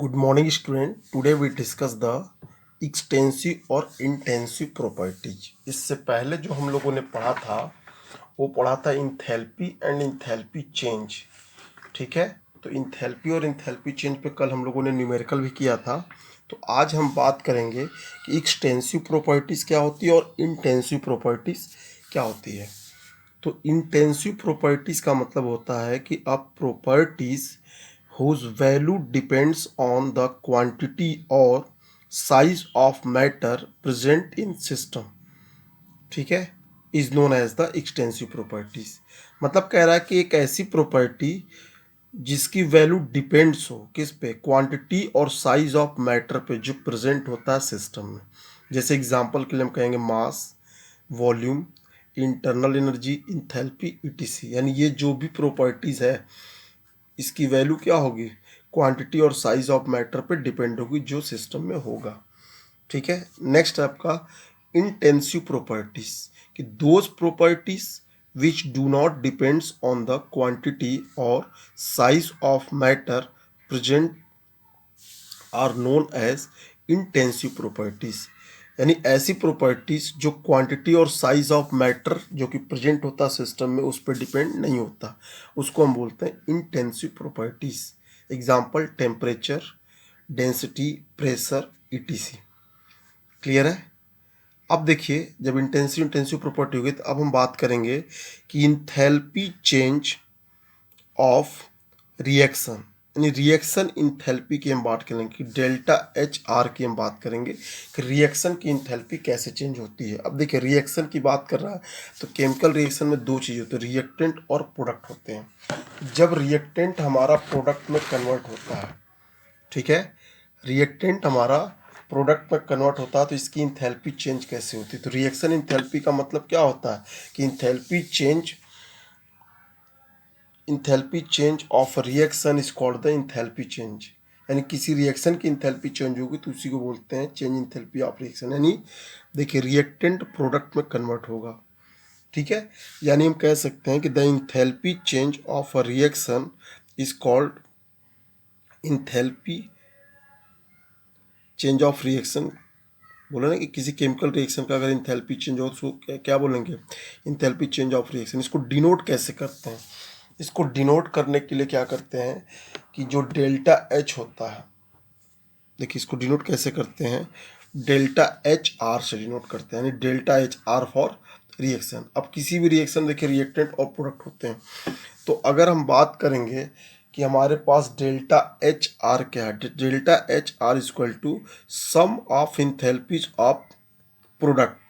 Good morning, student. Today we discuss the extensive और intensive properties. इससे पहले जो हम लोगों ने पढ़ा था वो पढ़ा था इंथैल्पी एंड इंथैल्पी चेंज। ठीक है, तो इंथैल्पी और इंथैल्पी चेंज पे कल हम लोगों ने न्यूमेरिकल भी किया था। तो आज हम बात करेंगे कि एक्सटेंसिव प्रॉपर्टीज क्या होती है और इंटेंसिव प्रॉपर्टीज क्या होती है। तो इंटेंसिव प्रॉपर्टीज का मतलब होता है कि अब properties whose value depends on the quantity or size of matter present in system, ठीक है, is known as the extensive properties. मतलब कह रहा है कि एक ऐसी प्रॉपर्टी जिसकी वैल्यू डिपेंड्स हो किस पे, क्वांटिटी और साइज ऑफ मैटर पे जो प्रेजेंट होता है सिस्टम में। जैसे एग्जांपल के लिए हम कहेंगे mass, volume, internal energy, enthalpy, ETC. यानी ये जो भी प्रॉपर्टीज है इसकी वैल्यू क्या होगी, क्वांटिटी और साइज ऑफ मैटर पे डिपेंड होगी जो सिस्टम में होगा। ठीक है, नेक्स्ट है आपका इंटेंसिव प्रॉपर्टीज कि those properties which do not depends on the quantity और size of matter present are known as intensive properties. यानी ऐसी प्रॉपर्टीज जो क्वांटिटी और साइज ऑफ मैटर जो कि प्रेजेंट होता है सिस्टम में उस पर डिपेंड नहीं होता, उसको हम बोलते हैं intensive properties. Example temperature, density, pressure, etc. Clear है। अब देखिए, जब इंटेंसिव इंटेंसिव प्रॉपर्टी होगी तो अब हम बात करेंगे कि इंथैल्पी चेंज ऑफ रिएक्शन, यानी रिएक्शन इंथैल्पी की हम बात करेंगे कि डेल्टा एच आर की हम बात करेंगे कि रिएक्शन की इंथैल्पी कैसे चेंज होती है। अब देखिए, रिएक्शन की बात कर रहा है तो केमिकल रिएक्शन में दो चीज़ होती है, रिएक्टेंट और प्रोडक्ट होते हैं। जब रिएक्टेंट हमारा प्रोडक्ट में कन्वर्ट होता है, ठीक है, रिएक्टेंट हमारा प्रोडक्ट में कन्वर्ट होता है तो इसकी इंथैल्पी चेंज कैसे होती है। तो रिएक्शन इंथैल्पी का मतलब क्या होता है कि enthalpy change of reaction is called the enthalpy change. यानी किसी रिएक्शन की इंथैल्पी चेंज होगी तो उसी को बोलते हैं चेंज इंथैल्पी ऑफ रिएक्शन। यानी देखिए, रिएक्टेंट प्रोडक्ट में कन्वर्ट होगा, ठीक है। यानी हम कह सकते हैं कि the enthalpy change of a reaction is called enthalpy change of reaction. बोला ना कि किसी केमिकल रिएक्शन का अगर इंथैल्पी चेंज हो तो क्या बोलेंगे, इंथैल्पी चेंज ऑफ रिएक्शन। इसको डिनोट कैसे करते हैं, इसको डिनोट करने के लिए क्या करते हैं कि जो डेल्टा एच होता है, देखिए इसको डिनोट कैसे करते हैं, डेल्टा एच आर से डिनोट करते हैं। यानी delta H are for reaction. अब किसी भी रिएक्शन देखिए रिएक्टेंट और प्रोडक्ट होते हैं, तो अगर हम बात करेंगे कि हमारे पास डेल्टा एच आर क्या है, delta H R equal to sum of enthalpies of product.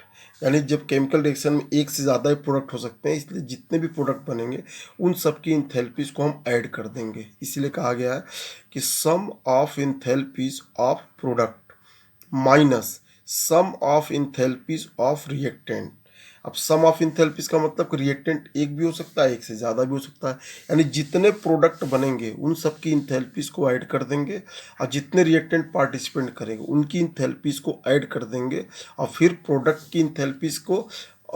यानी जब केमिकल रिएक्शन में एक से ज़्यादा ही प्रोडक्ट हो सकते हैं, इसलिए जितने भी प्रोडक्ट बनेंगे उन सब की इंथैल्पीज को हम ऐड कर देंगे। इसीलिए कहा गया है कि sum of enthalpies of product minus sum of enthalpies of reactant. अब सम ऑफ इंथैल्पीज का मतलब कि रिएक्टेंट एक भी हो सकता है, एक से ज़्यादा भी हो सकता है। यानी जितने प्रोडक्ट बनेंगे उन सब की इंथैल्पीज को ऐड कर देंगे और जितने रिएक्टेंट पार्टिसिपेंट करेंगे उनकी इंथैल्पीज को ऐड कर देंगे और फिर प्रोडक्ट की इंथैल्पीज को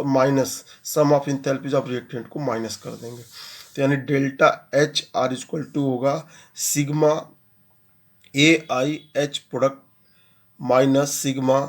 minus sum of enthalpies of reactant को माइनस कर देंगे। तो यानी delta H R equal to होगा sigma A I H product minus sigma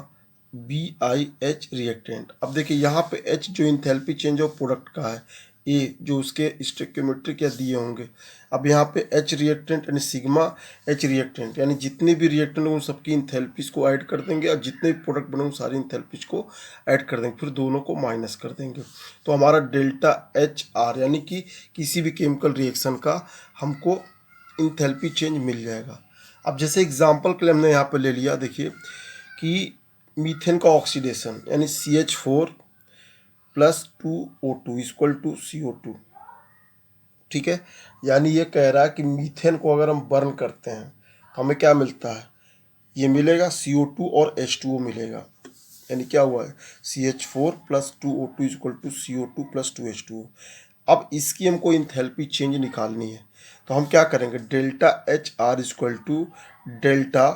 B I H reactant. अब देखिए यहाँ पे एच जो इंथैल्पी चेंज ऑफ प्रोडक्ट का है, ए जो उसके स्टोइकियोमेट्री क्या दिए होंगे। अब यहाँ पे एच रिएक्टेंट यानी सिग्मा एच रिएक्टेंट, यानी जितने भी रिएक्टेंट उन सबकी इंथैल्पीज को ऐड कर देंगे और जितने भी प्रोडक्ट बने उन सारी इंथैल्पीज को ऐड कर देंगे, फिर दोनों को माइनस कर देंगे। तो हमारा डेल्टा एच आर यानी कि किसी भी केमिकल रिएक्शन का हमको इंथैल्पी चेंज मिल जाएगा। अब जैसे एग्जांपल के लिए हमने यहाँ पे ले लिया, देखिए कि मीथेन का ऑक्सीडेशन यानी CH4 plus 2O2 equal to CO2, ठीक है। यानी ये कह रहा है कि मीथेन को अगर हम बर्न करते हैं तो हमें क्या मिलता है, ये मिलेगा CO2 और H2O मिलेगा। यानी क्या हुआ है, CH4 plus 2O2 equal to CO2 plus 2H2O। अब इसकी हमको इंथैल्पी चेंज निकालनी है तो हम क्या करेंगे, delta H R equal to delta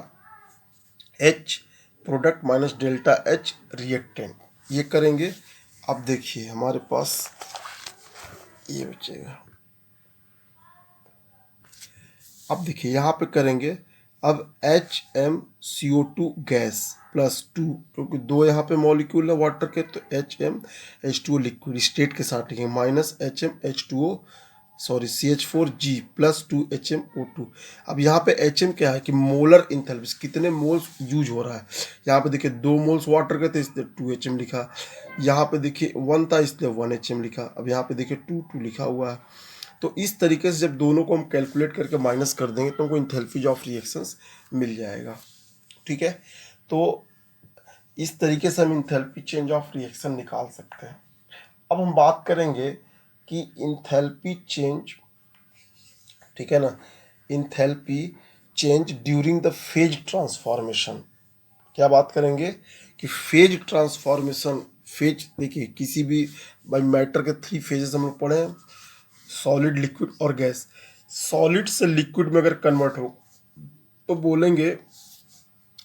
H product minus delta H reactant, ये करेंगे। अब देखिए हमारे पास ये बचेगा। अब देखिए यहाँ पे करेंगे अब HMCO2 गैस प्लस 2, क्योंकि 2 यहाँ पे मॉलिक्यूल है वाटर के, तो HMH2O लिक्विड स्टेट के साथ लिखेंगे, minus HMH2O sorry CH4G plus 2 HMO2। अब यहाँ पे HM क्या है कि मोलर इंथैल्पी, कितने मोल्स यूज हो रहा है। यहाँ पे देखिए 2 मोल्स वाटर के थे इसलिए 2 HM लिखा, यहाँ पे देखिए 1 था इसलिए 1 HM लिखा, अब यहाँ पे देखिए 2 लिखा हुआ है। तो इस तरीके से जब दोनों को हम कैलकुलेट करके माइनस कर देंगे तो हमको इंथैल्पीज ऑफ रिएक्शंस मिल जाएगा। ठीक है, तो इस तरीके से हम इंथैल्पी चेंज ऑफ रिएक्शन निकाल सकते हैं। अब हम बात करेंगे कि इंथैल्पी चेंज, ठीक है ना, enthalpy change during the phase transformation. क्या बात करेंगे कि फेज ट्रांसफॉर्मेशन, फेज देखिए किसी भी भाई मैटर के 3 फेजेस हम लोग पढ़े हैं, सॉलिड, लिक्विड और गैस। सॉलिड से लिक्विड में अगर कन्वर्ट हो तो बोलेंगे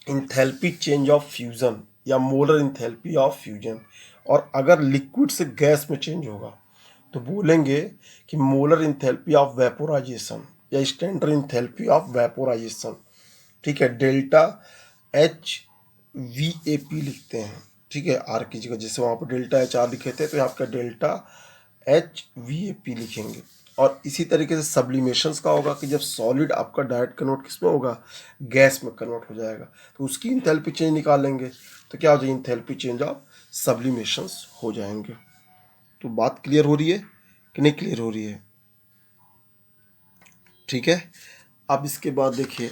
इंथैल्पी चेंज ऑफ फ्यूजन या मोलर इंथैल्पी ऑफ फ्यूजन, और अगर लिक्विड से गैस में चेंज होगा तो बोलेंगे कि मोलर इंथैल्पी ऑफ वेपोराइजेशन या स्टैंडर्ड इंथैल्पी ऑफ वेपोराइजेशन। ठीक है, डेल्टा HVAP लिखते हैं। ठीक है, आर की जगह जैसे वहाँ पर डेल्टा HR लिखे थे तो आपका डेल्टा HVAP लिखेंगे। और इसी तरीके से सब्लिमेशंस का होगा कि जब सॉलिड आपका डायरेक्ट कन्वर्ट किस में होगा, गैस में कन्वर्ट हो जाएगा, तो उसकी इंथैल्पी चेंज निकालेंगे तो क्या हो जाएगी, इंथैल्पी चेंज ऑफ सब्लिमेशंस हो जाएंगे। तो बात क्लियर हो रही है कि नहीं क्लियर हो रही है? ठीक है, अब इसके बाद देखिए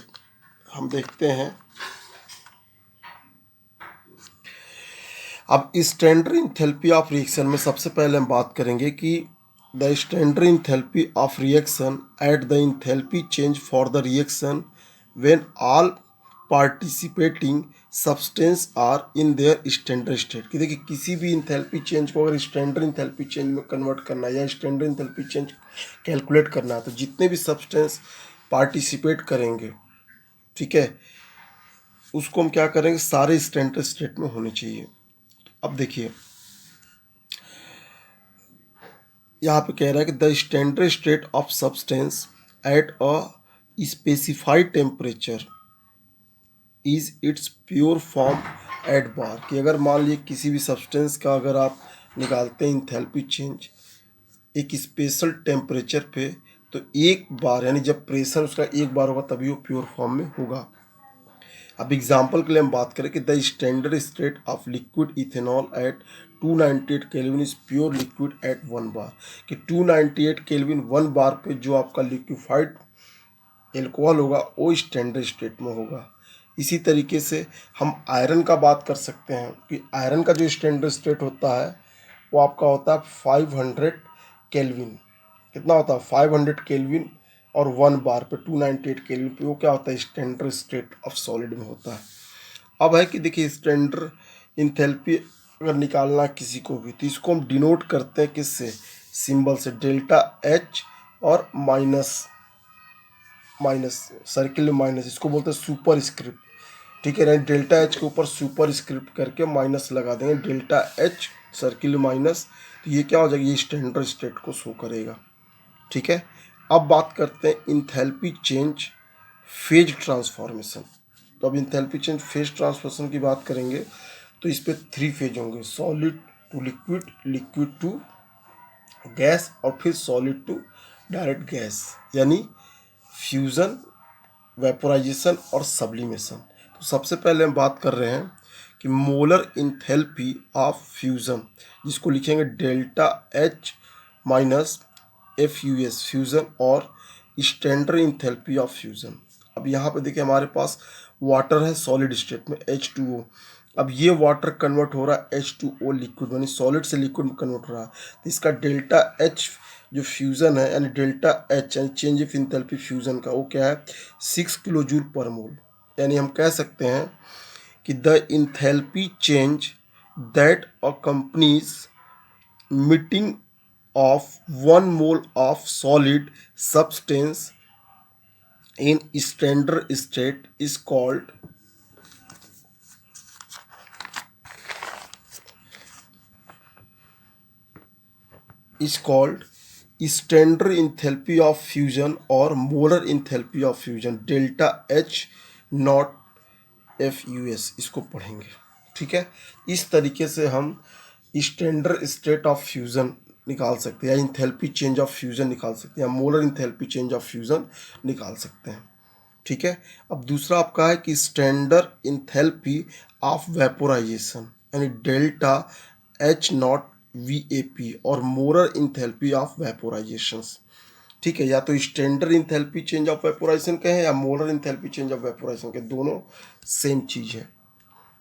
हम देखते हैं अब स्टैंडर्ड इंथैल्पी ऑफ रिएक्शन में सबसे पहले हम बात करेंगे कि the standard enthalpy of reaction at the enthalpy change for the reaction when all participating substance are in their standard state. कि देखिए किसी भी इंथैल्पी चेंज को अगर स्टैंडर्ड इंथैल्पी चेंज में कन्वर्ट करना है या स्टैंडर्ड इंथैल्पी चेंज कैलकुलेट करना है तो जितने भी सब्सटेंस पार्टिसिपेट करेंगे, ठीक है, उसको हम क्या करेंगे, सारे स्टैंडर्ड स्टेट में होने चाहिए। अब देखिए यहाँ पे कह रहा है कि the standard state of substance at a specified temperature is its pure form at bar. कि अगर मान लीजिए किसी भी सब्सटेंस का अगर आप निकालते हैं इंथैल्पी चेंज एक स्पेशल टेम्परेचर पे, तो एक बार यानी जब प्रेशर उसका एक बार होगा तभी वो प्योर फॉर्म में होगा। अब एग्जाम्पल के लिए हम बात करें कि the standard state of liquid ethanol at 298 kelvin is pure liquid at 1 bar. कि 298 केल्विन 1 बार पे जो आपका लिक्विफाइड एल्कोहल होगा वो स्टैंडर्ड स्टेट में होगा। इसी तरीके से हम आयरन का बात कर सकते हैं कि आयरन का जो स्टैंडर्ड स्टेट होता है वो आपका होता है 500 केल्विन। कितना होता है, 500 केल्विन, और 1 बार पे 298 केल्विन पे वो क्या होता है, स्टैंडर्ड स्टेट ऑफ सॉलिड में होता है। अब है कि देखिए स्टैंडर्ड इंथैल्पी अगर निकालना किसी को भी तो इसको हम डिनोट करते हैं किससे, सिंबल से, डेल्टा H और माइनस सर्किल में माइनस, इसको बोलते हैं सुपर स्क्रिप्ट। ठीक है, डेल्टा H के ऊपर सुपर स्क्रिप्ट करके माइनस लगा देंगे, डेल्टा H सर्किल माइनस, तो ये क्या हो जाएगा, ये स्टैंडर्ड स्टेट को शो करेगा। ठीक है, अब बात करते हैं इंथैल्पी चेंज फेज ट्रांसफॉर्मेशन। तो अब इंथैल्पी चेंज फेज ट्रांसफॉर्मेशन की बात करेंगे तो इस पे 3 फेज होंगे, solid to liquid, liquid to gas और फिर सॉलिड टू डायरेक्ट गैस, यानी फ्यूज़न, वेपोराइजेशन और सब्लिमेशन। तो सबसे पहले हम बात कर रहे हैं कि मोलर इंथैल्पी ऑफ फ्यूज़न, जिसको लिखेंगे delta H minus FUS fusion, और स्टैंडर्ड इंथैल्पी ऑफ फ्यूज़न। अब यहाँ पे देखिए हमारे पास वाटर है सॉलिड स्टेट में H2O। अब ये वाटर कन्वर्ट हो रहा है H2O लिक्विड, यानी सॉलिड से लिक्विड में कन्वर्ट हो रहा है, तो इसका डेल्टा H जो फ्यूज़न है यानी डेल्टा H यानी चेंज ऑफ इंथैल्पी फ्यूज़न का वो क्या है, 6 किलो जूल पर मोल। यानी हम कह सकते हैं कि the enthalpy change that accompanies meeting of 1 mole of solid substance in standard state is called standard enthalpy of fusion or molar enthalpy of fusion, delta H not FUS इसको पढ़ेंगे। ठीक है, इस तरीके से हम स्टैंडर्ड स्टेट ऑफ फ्यूज़न निकाल सकते हैं, या इंथैल्पी चेंज ऑफ फ्यूज़न निकाल सकते हैं, या molar enthalpy change of fusion निकाल सकते हैं। ठीक है, अब दूसरा आपका है कि स्टैंडर्ड इंथैल्पी ऑफ वेपोराइजेशन यानी डेल्टा H0 VAP और मोलर इंथैल्पी ऑफ वेपोराइजेशंस। ठीक है, या तो standard enthalpy change of vaporisation कहें या molar enthalpy change of vaporisation के, दोनों सेम चीज़ है।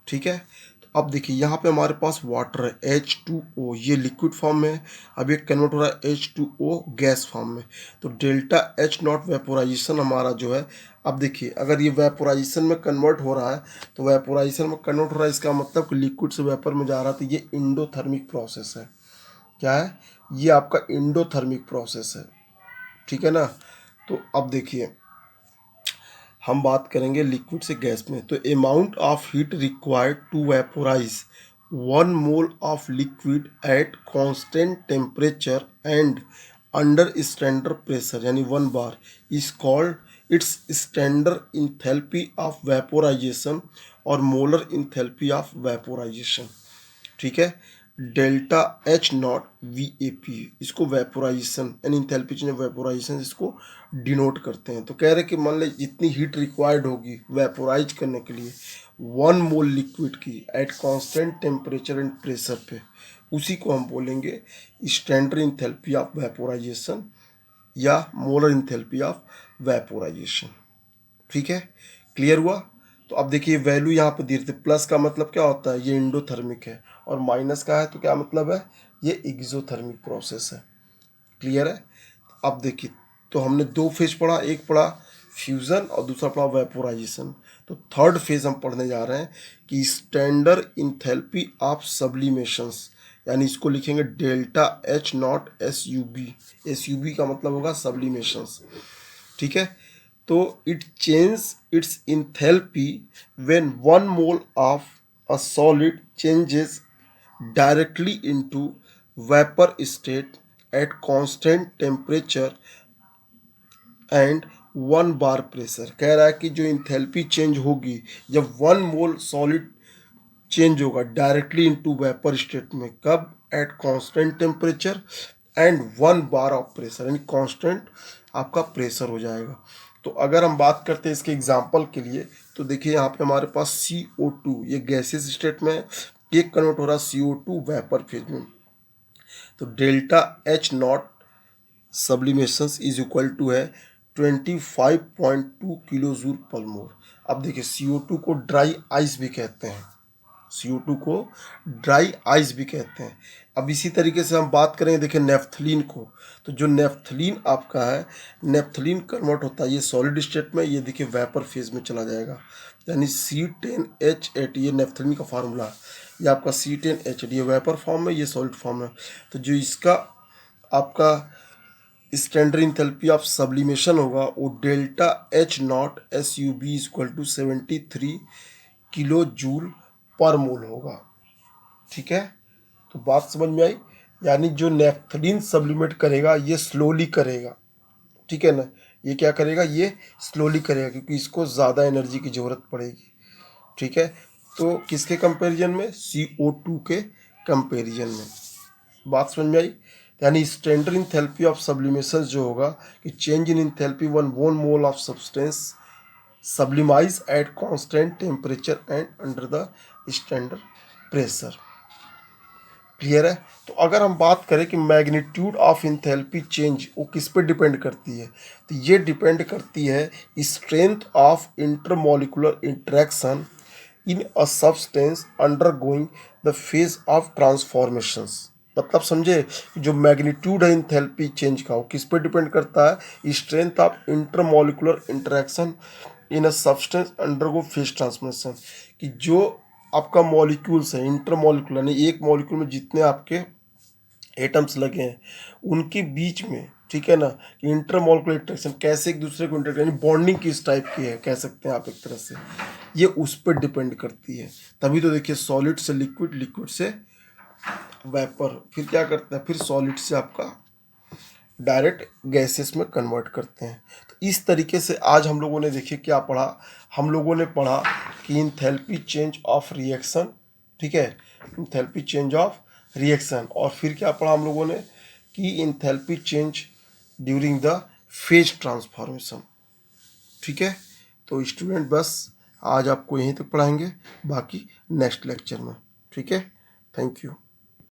ठीक है, तो अब देखिए यहाँ पे हमारे पास वाटर है H2O, ये लिक्विड फॉर्म में है, अब ये कन्वर्ट हो रहा है H2O गैस फॉर्म में। तो डेल्टा H0 वेपोराइजेशन हमारा जो है, अब देखिए अगर ये वेपोराइजेशन में कन्वर्ट हो रहा है तो वेपोराइजेशन में कन्वर्ट हो रहा है, इसका मतलब कि लिक्विड से वेपर में जा रहा है, तो ये इंडोथर्मिक प्रोसेस है। क्या है ये? आपका इंडोथर्मिक प्रोसेस है। ठीक है ना। तो अब देखिए हम बात करेंगे लिक्विड से गैस में, तो amount of heat required to vaporise 1 mole of liquid at constant temperature and under standard pressure यानी 1 bar is called its standard enthalpy of vaporisation और मोलर इंथैल्पी ऑफ वेपोराइजेशन। ठीक है, डेल्टा H0 VAP इसको vaporisation यानी enthalpy change of vaporisation इसको denote करते हैं। तो कह रहे कि मान लीजिए जितनी हीट रिक्वायर्ड होगी वेपोराइज करने के लिए 1 मोल लिक्विड की eight constant temperature and pressure पे, उसी को हम बोलेंगे स्टैंडर्ड इंथैल्पी ऑफ वेपोराइजेशन या मोलर इंथैल्पी ऑफ वेपोराइजेशन। ठीक है, क्लियर हुआ। तो अब देखिए वैल्यू यहाँ पे दे रहे थे, प्लस का मतलब क्या होता है, ये इंडोथर्मिक है, और माइनस का है तो क्या मतलब है, ये एक्सोथर्मिक प्रोसेस है। क्लियर है। अब देखिए तो हमने 2 फेज पढ़ा, एक पढ़ा फ्यूज़न और दूसरा पढ़ा वेपोराइजेशन। तो थर्ड फेज हम पढ़ने जा रहे हैं कि स्टैंडर्ड इंथैल्पी ऑफ सब्लिमेशंस, यानी इसको लिखेंगे डेल्टा H0 SUB। SUB का मतलब होगा सब्लिमेशंस। ठीक है, तो it change it's enthalpy when 1 mole of a solid changes directly into vapour state eight constant temperature and 1 bar pressure. कह रहा है कि जो इंथैल्पी चेंज होगी जब 1 मोल सॉलिड चेंज होगा डायरेक्टली इनटू वेपर स्टेट में, कब? Eight constant temperature and 1 bar of pressure, यानी कांस्टेंट आपका प्रेशर हो जाएगा। तो अगर हम बात करते हैं इसके एग्जांपल के लिए, तो देखिए यहाँ पे हमारे पास CO2 ये गैसेस स्टेट में है, ये कन्वर्ट हो रहा है CO2 वेपर फेज में। तो delta H0 sublimations is equal to है 25.2 किलो जूल पर मोल। अब देखिए CO2 को ड्राई आइस भी कहते हैं, CO2 को ड्राई आइस भी कहते हैं। अब इसी तरीके से हम बात करें देखिए नेफ्थलीन को, तो जो नेफ्थलीन आपका है, नेफ्थलीन कन्वर्ट होता है ये सॉलिड स्टेट में, ये देखिए वेपर फेज में चला जाएगा, यानी C10H8 ये नेफ्थलीन का फार्मूला है, ये आपका C10H8 ये वेपर फॉर्म में, ये सॉलिड फॉर्म में। तो जो इसका आपका स्टैंडर्ड इंथैल्पी ऑफ सब्लिमेशन होगा वो delta H0 SUB equal to 73 kilo joule per mole होगा। ठीक है, तो बात समझ में आई। यानी जो नेफ्थलीन सब्लिमेट करेगा ये स्लोली करेगा। ठीक है ना, ये क्या करेगा, ये स्लोली करेगा क्योंकि इसको ज़्यादा एनर्जी की ज़रूरत पड़ेगी। ठीक है, तो किसके कंपैरिजन में? CO2 के कंपैरिजन में। बात समझ में आई। यानी स्टैंडर्ड इंथैल्पी ऑफ सब्लिमेशन जो होगा कि change in enthalpy 1 mole of substance sublimise at constant temperature and under the standard pressure. Clear है। तो अगर हम बात करें कि मैग्नीट्यूड ऑफ इंथैल्पी चेंज वो किस पे डिपेंड करती है, तो ये डिपेंड करती है strength of intermolecular interaction in a substance undergoing the phase of transformations. मतलब समझे, जो मैग्नीट्यूड है इंथैल्पी चेंज का वो किस पे डिपेंड करता है? Strength of intermolecular interaction in a substance undergo phase transformation, कि जो आपका मॉलिक्यूल्स है इंटरमोलिकुलर, यानी एक मॉलिक्यूल में जितने आपके एटम्स लगे हैं उनके बीच में, ठीक है ना, कि इंटरमोलिकुलर इंटरेक्शन कैसे एक दूसरे को इंटरेक्ट, यानी बॉन्डिंग किस टाइप की है कह सकते हैं आप एक तरह से, ये उस पर डिपेंड करती है। तभी तो देखिए सॉलिड से लिक्विड, लिक्विड से वेपर, फिर क्या करता है, फिर सॉलिड से आपका डायरेक्ट गैसेस में कन्वर्ट करते हैं। तो इस तरीके से आज हम लोगों ने देखिए क्या पढ़ा, हम लोगों ने पढ़ा कि इंथैल्पी चेंज ऑफ रिएक्शन, ठीक है, इंथैल्पी चेंज ऑफ रिएक्शन। और फिर क्या पढ़ा हम लोगों ने कि enthalpy change during the phase transformation, ठीक है। तो स्टूडेंट बस आज आपको यहीं तक पढ़ाएंगे, बाकी नेक्स्ट लेक्चर में, ठीक है। Thank you.